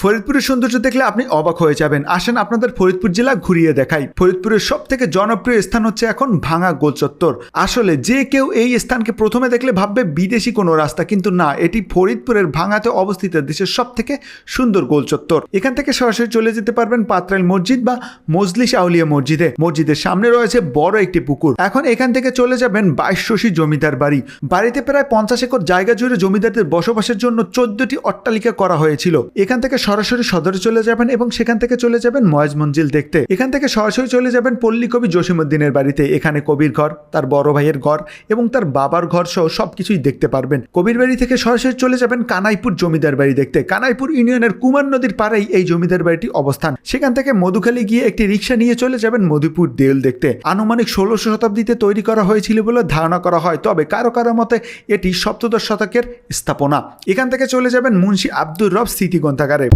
ফরিদপুরের সৌন্দর্য দেখলে আপনি অবাক হয়ে যাবেন। আসেন আপনাদের ফরিদপুর জেলা ঘুরিয়ে দেখাই। ফরিদপুরের সব থেকে জনপ্রিয় স্থান হচ্ছে এখন ভাঙা গোল চত্বর। আসলে যে কেউ এই স্থানকে প্রথমে দেখলে ভাববে বিদেশি কোনো রাস্তা, কিন্তু না, এটি ফরিদপুরের ভাঙাতে অবস্থিত দেশের সব থেকে সুন্দর গোল চত্বর। এখান থেকে সরাসরি চলে যেতে পারবেন পাতরাইল মসজিদ বা মজলিস আউলিয়া মসজিদে। মসজিদের সামনে রয়েছে বড় একটি পুকুর। এখন এখান থেকে চলে যাবেন 22 শশী জমিদার বাড়ি। বাড়িতে প্রায় 50 একর জায়গা জুড়ে জমিদারদের বসবাসের জন্য 14টি অট্টালিকা করা হয়েছিল। এখান থেকে সরাসরি সদরে চলে যাবেন এবং সেখান থেকে চলে যাবেন ময়েজ মঞ্জিল দেখতে। এখান থেকে সরাসরি চলে যাবেন পল্লী কবি জসিমউদ্দিনের বাড়িতে। এখানে কবির ঘর, তার বড় ভাইয়ের ঘর এবং তার বাবার ঘর সহ সবকিছুই দেখতে পারবেন। কবির বাড়ি থেকে সরাসরি চলে যাবেন কানাইপুর জমিদার বাড়ি দেখতে। কানাইপুর ইউনিয়নের কুমার নদীর পাড়েই এই জমিদার বাড়িটি অবস্থান। সেখান থেকে মধুখালী গিয়ে একটি রিক্সা নিয়ে চলে যাবেন মধুপুর দেউল দেখতে। আনুমানিক 16শো শতাব্দীতে তৈরি করা হয়েছিল বলে ধারণা করা হয়, তবে কারো কারো মতে এটি সপ্তদশ শতকের স্থাপনা। এখান থেকে চলে যাবেন মুন্সি আব্দুর রব স্মৃতি গ্রন্থাগারে।